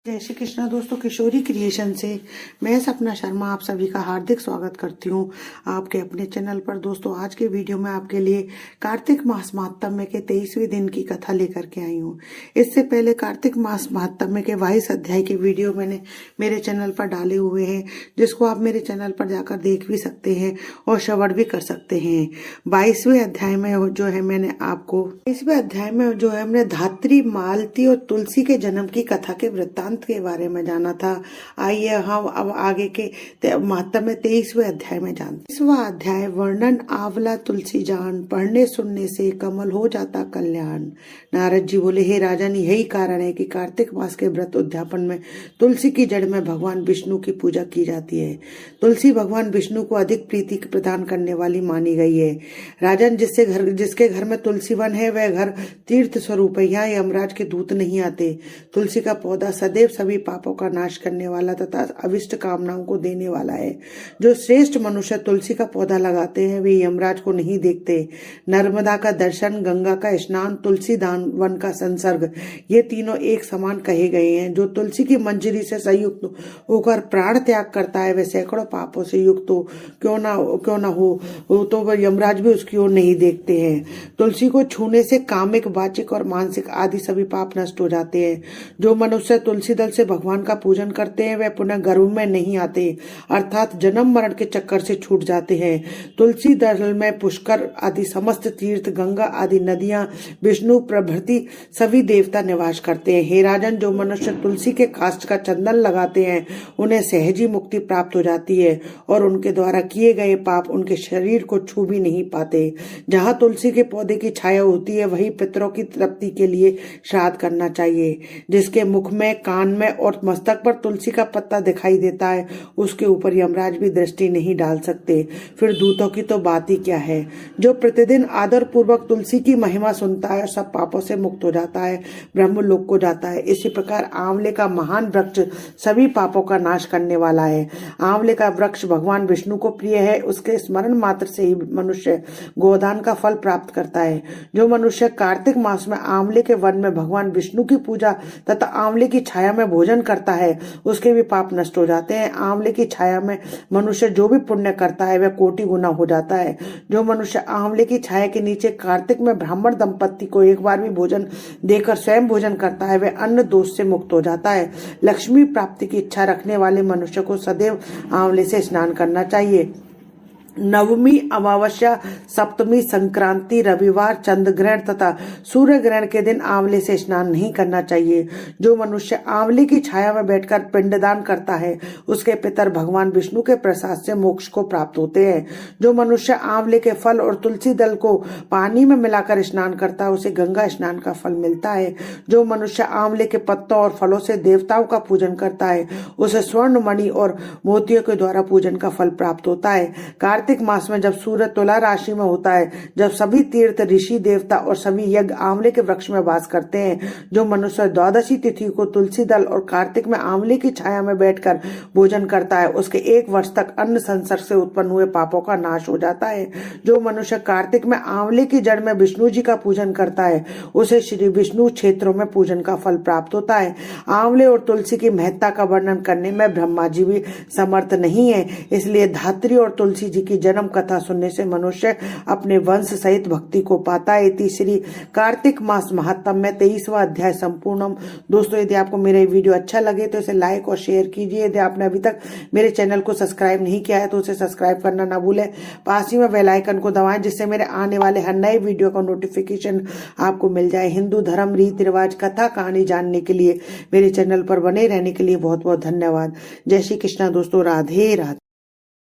जय श्री कृष्णा दोस्तों, किशोरी क्रिएशन से मैं सपना शर्मा आप सभी का हार्दिक स्वागत करती हूँ आपके अपने चैनल पर। दोस्तों, आज के वीडियो में आपके लिए कार्तिक मास महात्म्य के 23वें दिन की कथा लेकर के आई हूँ। इससे पहले कार्तिक मास महात्म्य के 22 अध्याय के वीडियो मैंने मेरे चैनल पर डाले हुए हैं, जिसको आप मेरे चैनल पर जाकर देख भी सकते हैं और श्रवण भी कर सकते हैं। 22वें अध्याय में जो है मैंने आपको 22वें अध्याय में जो है हमने धात्री, मालती और तुलसी के जन्म की कथा के वृत्तांत के बारे में जाना था। आइए हम अब आगे के महात्म्य 23वें अध्याय में जानते। 23वां अध्याय वर्णन आंवला तुलसी जान, पढ़ने सुनने से कमल हो जाता कल्याण। नारद जी बोले, हे राजन, यही कारण है कि कार्तिक मास के व्रत उद्यापन में तुलसी की जड़ में भगवान विष्णु की पूजा की जाती है। तुलसी भगवान विष्णु को अधिक प्रीति प्रदान करने वाली मानी गई है। राजन, जिसके घर में तुलसी वन है वह घर तीर्थ स्वरूप है। यहाँ यमराज के दूत नहीं आते। तुलसी का पौधा सदैव सभी पापों का नाश करने वाला तथा अविष्ट कामनाओं को देने वाला है। जो श्रेष्ठ मनुष्य तुलसी का पौधा लगाते हैं वे यमराज को नहीं देखते। नर्मदा का दर्शन, गंगा का स्नान, तुलसी दान, वन का संसर्ग, ये तीनों एक समान कहे गए हैं। जो तुलसी की मंजरी से संयुक्त होकर प्राण त्याग करता है वह सैकड़ों पापों से युक्त हो क्यों ना हो तो वह यमराज भी उसकी ओर नहीं देखते हैं। तुलसी को छूने से कामिक, वाचिक और मानसिक आदि सभी पाप नष्ट हो जाते हैं। जो मनुष्य तुलसी दल से भगवान का पूजन करते हैं वह पुनः गर्भ में नहीं आते, अर्थात जन्म मरण के चक्कर से छूट जाते हैं। तुलसी दल में पुष्कर आदि समस्त तीर्थ, गंगा आदि नदियां, विष्णु प्रभृति सभी देवता निवास करते हैं। हे राजन, जो मनुष्य तुलसी के काष्ठ का चंदन लगाते हैं उन्हें सहजी मुक्ति प्राप्त हो जाती है और उनके द्वारा किए गए पाप उनके शरीर को छू भी नहीं पाते। जहाँ तुलसी के पौधे की छाया होती है वही पितरों की तृप्ति के लिए श्राद्ध करना चाहिए। जिसके मुख में, कान में और मस्तक पर तुलसी का पत्ता दिखाई देता है उसके ऊपर यमराज भी दृष्टि नहीं डाल सकते। फिर दूतों की तो बात ही क्या है। जो प्रतिदिन आदर पूर्वक तुलसी की महिमा सुनता है सब पापों से मुक्त हो जाता है, ब्रह्मलोक को जाता है। इसी प्रकार आंवले का महान वृक्ष सभी पापों का नाश करने वाला है। आंवले का वृक्ष भगवान विष्णु को प्रिय है। उसके स्मरण मात्र से ही मनुष्य गोदान का फल प्राप्त करता है। जो मनुष्य कार्तिक मास में आंवले के वन में भगवान विष्णु की पूजा तथा आंवले की छाया में भोजन करता है उसके भी पाप नष्ट हो जाते हैं। आंवले की छाया में मनुष्य जो भी पुण्य करता है वह कोटि गुना हो जाता है। जो मनुष्य आंवले की छाया के नीचे कार्तिक में ब्राह्मण दंपत्ति को एक बार भी भोजन देकर स्वयं भोजन करता है वह अन्न दोष से मुक्त हो जाता है। लक्ष्मी प्राप्ति की इच्छा रखने वाले मनुष्य को सदैव आंवले से स्नान करना चाहिए। नवमी, अमावस्या, सप्तमी, संक्रांति, रविवार, चंद्र ग्रहण तथा सूर्य ग्रहण के दिन आंवले से स्नान नहीं करना चाहिए। जो मनुष्य आंवले की छाया में बैठकर पिंडदान करता है उसके पितर भगवान विष्णु के प्रसाद से मोक्ष को प्राप्त होते हैं। जो मनुष्य आंवले के फल और तुलसी दल को पानी में मिलाकर स्नान करता है उसे गंगा स्नान का फल मिलता है। जो मनुष्य आंवले के पत्तों और फलों से देवताओं का पूजन करता है उसे स्वर्ण, मणि और मोतियों के द्वारा पूजन का फल प्राप्त होता है। कार्तिक मास में जब सूर्य तुला राशि में होता है, जब सभी तीर्थ, ऋषि, देवता और सभी यज्ञ आंवले के वृक्ष में वास करते हैं, जो मनुष्य द्वादशी तिथि को तुलसी दल और कार्तिक में आंवले की छाया में बैठकर भोजन करता है उसके 1 वर्ष तक अन्न संसर्ग से उत्पन्न हुए पापों का नाश हो जाता है। जो मनुष्य कार्तिक में आंवले की जड़ में विष्णु जी का पूजन करता है उसे श्री विष्णु क्षेत्रों में पूजन का फल प्राप्त होता है। आंवले और तुलसी की महत्ता का वर्णन करने में ब्रह्मा जी भी समर्थ नहीं है, इसलिए धात्री और तुलसी जी की जन्म कथा सुनने से मनुष्य अपने वंश सहित भक्ति को पाता है। तीसरी कार्तिक मास महात्म्य 23वां अध्याय संपूर्णम। दोस्तों, यदि आपको मेरा वीडियो अच्छा लगे तो इसे लाइक और शेयर कीजिए। यदि आपने अभी तक मेरे चैनल को सब्सक्राइब नहीं किया है तो उसे सब्सक्राइब करना ना भूलें। पास ही में बेल आइकन को दबाएं जिससे मेरे आने वाले हर नए वीडियो का नोटिफिकेशन आपको मिल जाए। हिंदू धर्म, रीति रिवाज, कथा कहानी जानने के लिए मेरे चैनल पर बने रहने के लिए बहुत बहुत धन्यवाद। जय श्री कृष्णा दोस्तों, राधे राधे।